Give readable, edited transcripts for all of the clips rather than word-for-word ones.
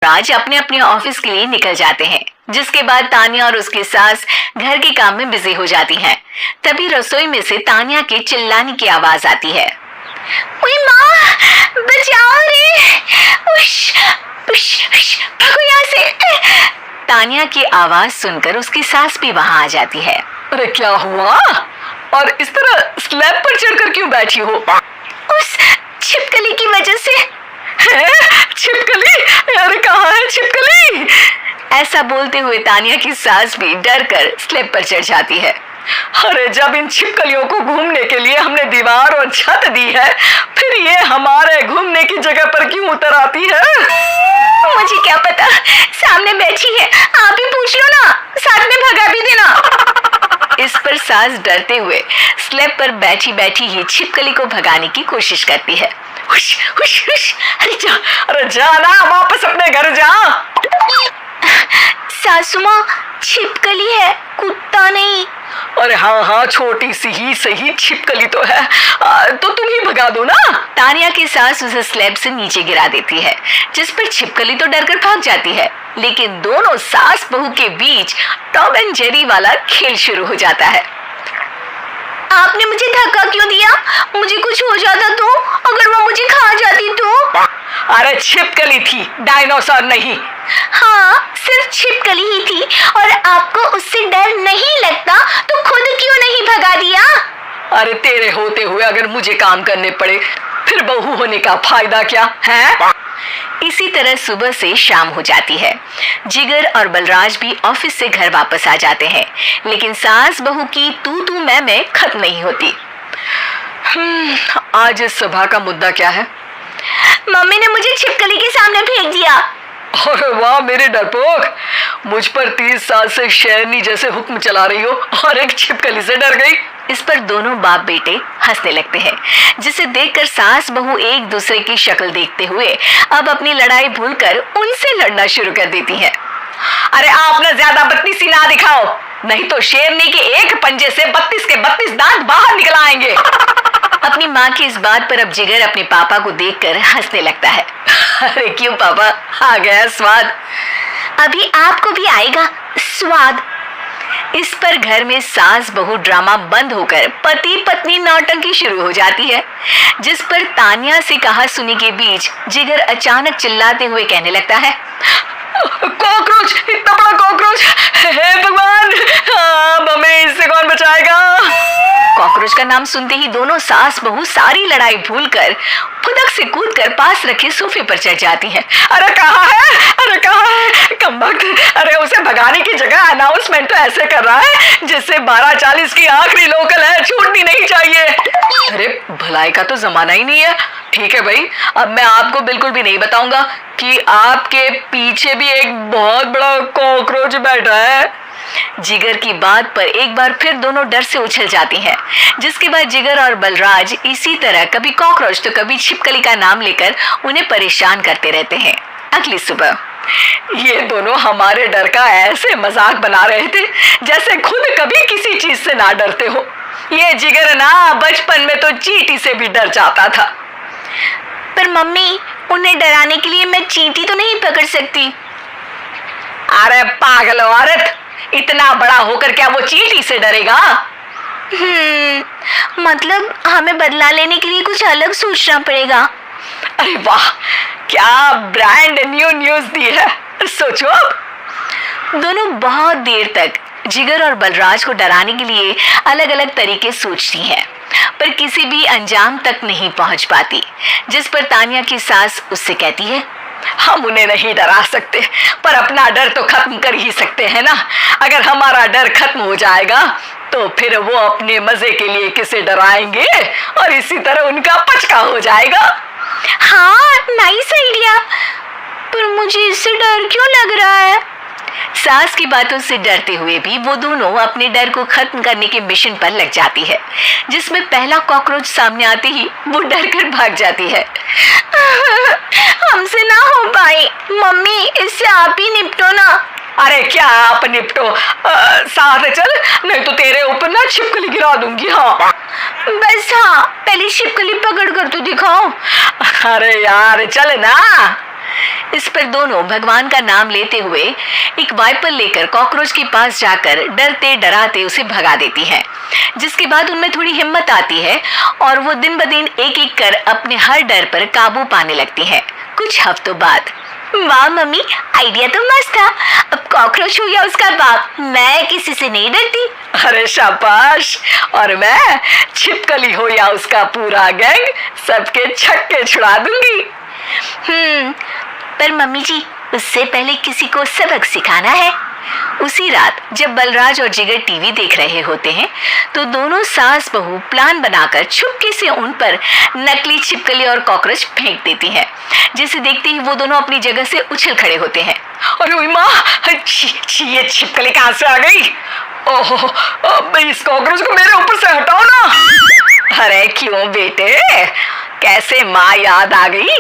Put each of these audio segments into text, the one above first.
बलराज अपने अपने ऑफिस के लिए निकल जाते हैं, जिसके बाद तानिया और उसकी सास घर के काम में बिजी हो जाती हैं। तभी रसोई में से तानिया के चिल्लाने की आवाज आती है। ओए माँ, बचाओ रे! उश, उश, उश, भागो यहाँ से! तानिया की आवाज सुनकर उसकी सास भी वहां आ जाती है। अरे क्या हुआ? और इस तरह स्लैब पर चढ़कर क्यों बैठी हो? उस छिपकली की वजह से। है? छिपकली? अरे कहाँ है छिपकली? ऐसा बोलते हुए तानिया की सास भी डर कर स्लैब पर चढ़ जाती है। अरे जब इन छिपकलियों को घूमने के लिए हमने दीवार और छत दी है, फिर ये हमारे घूमने की जगह पर क्यों उतर आती है? मुझे क्या पता, सामने बैठी है, आप ही पूछ लो ना, साथ में भगा भी देना। इस पर सास डरते हुए स्लैब पर बैठी बैठी ही छिपकली को भगाने की कोशिश करती है। हुश, हुश, हुश, अरे जा ना, वापस अपने घर जा। सासू माँ, छिपकली है, कुत्ता नहीं। अरे हाँ हाँ, छोटी सी ही सही छिपकली तो है, तो तुम ही भगा दो ना। तानिया की सास उसे स्लैब से नीचे गिरा देती है, जिस पर छिपकली तो डरकर भाग जाती है, लेकिन दोनों सास बहू के बीच टॉम एंड जेरी वाला खेल शुरू हो जाता है। आपने मुझे धक्का क्यों दिया? मुझे कुछ हो जाता तो? अगर वो मुझे खा जाती तो? अरे छिपकली थी, डायनासोर नहीं। हाँ, सिर्फ छिपकली ही थी, और आपको उससे डर नहीं लगता तो खुद क्यों नहीं भगा दिया? अरे तेरे होते हुए अगर मुझे काम करने पड़े, फिर बहू होने का फायदा क्या है? इसी तरह सुबह से शाम हो जाती है। जिगर और बलराज भी ऑफिस से घर वापस आ जाते हैं, लेकिन सास बहू की तू मैं खत्म नहीं होती। आज इस सभा का मुद्दा क्या है? मम्मी ने मुझे छिपकली के सामने फेंक दिया। अरे वाह मेरे डरपोक, मुझ पर 30 साल से शेरनी जैसे हुक्म चला रही हो और एक छिपकली से डर गई। इस पर दोनों बाप बेटे हंसने लगते हैं, जिसे देखकर सास बहू एक दूसरे की शक्ल देखते हुए अब अपनी लड़ाई भूलकर उनसे लड़ना शुरू कर देती हैं। अरे आप ना ज्यादा बदतमीजी ना दिखाओ, नहीं तो शेरनी के एक पंजे से 32 के 32 दांत बाहर निकल आएंगे। अपनी माँ की इस बात पर अब जिगर अपने पापा को देखकर हंसने लगता है। अरे क्यों पापा, आ गया स्वाद? अभी आपको भी आएगा स्वाद। इस पर घर में सास बहू ड्रामा बंद होकर पति पत्नी नौटंकी शुरू हो जाती है, जिस पर तानिया से कहा सुनी के बीच जिगर अचानक चिल्लाते हुए कहने लगता है। कॉकरोच, इतना बड़ा कॉकरोच! हे भगवान, हमें इससे कौन बचाएगा? कॉकरोच का नाम सुनते ही दोनों सास बहू सारी लड़ाई भूलकर फुदक से कूदकर पास रखे सोफे पर चढ़ जाती हैं। अरे कहाँ है? अरे कहाँ है? कमबख्त! अरे उसे भगाने की जगह अनाउंसमेंट तो ऐसे कर रहा है जिससे 12:40 की आखिरी लोकल है, छूटनी नहीं चाहिए। अरे भलाई का तो जमाना ही नहीं है। ठीक है भाई, अब मैं आपको बिल्कुल भी नहीं बताऊंगा कि आपके पीछे भी एक बहुत बड़ा कॉकरोच बैठा है। जिगर की बात पर एक बार फिर दोनों डर से उछल जाती हैं, जिसके बाद जिगर और बलराज इसी तरह कभी कॉकरोच तो कभी छिपकली का नाम लेकर उन्हें परेशान करते रहते हैं। अगली सुबह ये दोनों हमारे डर का ऐसे मजाक बना रहे थे जैसे खुद कभी किसी चीज से ना डरते हो। ये जिगर ना बचपन में तो चींटी से भी डर जाता था। पर मम्मी, उन्हें डराने के लिए मैं चींटी तो नहीं पकड़ सकती। अरे पागल औरत, इतना बड़ा होकर क्या वो चींटी से डरेगा? मतलब हमें बदला लेने के लिए कुछ अलग सोचना पड़ेगा। अरे वाह, क्या ब्रांड न्यू न्यूज दी है, सोचो। दोनों बहुत देर तक जिगर और बलराज को डराने के लिए अलग अलग तरीके सोचती हैं, पर किसी भी अंजाम तक नहीं पहुंच पाती, जिस पर तानिया की सास उससे कहती है। हम उन्हें नहीं डरा सकते, पर अपना डर तो खत्म कर ही सकते हैं ना। अगर हमारा डर खत्म हो जाएगा तो फिर वो अपने मजे के लिए किसे डराएंगे और इसी तरह उनका पचका हो जाएगा। हाँ, नाइस आइडिया, पर मुझे इससे डर क्यों लग रहा है? सास की बातों से डरते हुए भी वो दोनों अपने डर को खत्म करने के मिशन पर लग जाती है, जिसमें पहला कॉकरोच सामने आते ही वो डर कर भाग जाती है। हमसे ना हो पाए मम्मी, इससे आप ही निपटो ना। अरे क्या आप निपटो, साथ चल, नहीं तो तेरे ऊपर ना छिपकली गिरा दूंगी। हाँ बस, हाँ, पहले छिपकली पकड़ कर तो दिखाओ। अरे यार चल ना। इस पर दोनों भगवान का नाम लेते हुए एक वाइपर लेकर कॉकरोच के पास जाकर डरते डराते उसे भगा देती है, जिसके बाद उनमें थोड़ी हिम्मत आती है और वो दिन ब दिन एक एक कर अपने हर डर पर काबू पाने लगती है। कुछ हफ्तों बाद, वाह मम्मी, आइडिया तो मस्त था। अब कॉकरोच हो या उसका बाप, मैं किसी से नहीं डरती। अरे शाबाश। और मैं छिपकली हो या उसका पूरा गैंग, सबके छक्के छुड़ा दूंगी। पर मम्मी जी, उससे पहले किसी को सबक सिखाना है। उसी रात जब बलराज और जिगर टीवी देख रहे होते हैं तो दोनों सास बहू प्लान बनाकर छुपके से उन पर नकली छिपकली और कॉकरोच फेंक देती हैं, जिसे देखते ही वो दोनों अपनी जगह से उछल खड़े होते हैं। अरे माँ, ये छिपकली कहाँ से आ गई? ओहो, इस कॉकरोच को मेरे ऊपर से हटाओ ना। अरे क्यों बेटे, कैसे माँ याद आ गई?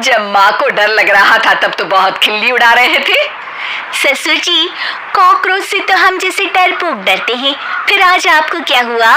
जब माँ को डर लग रहा था तब तो बहुत खिल्ली उड़ा रहे थे। ससुर जी, कॉकरोच से तो हम जैसे डरपोक डरते हैं, फिर आज आपको क्या हुआ?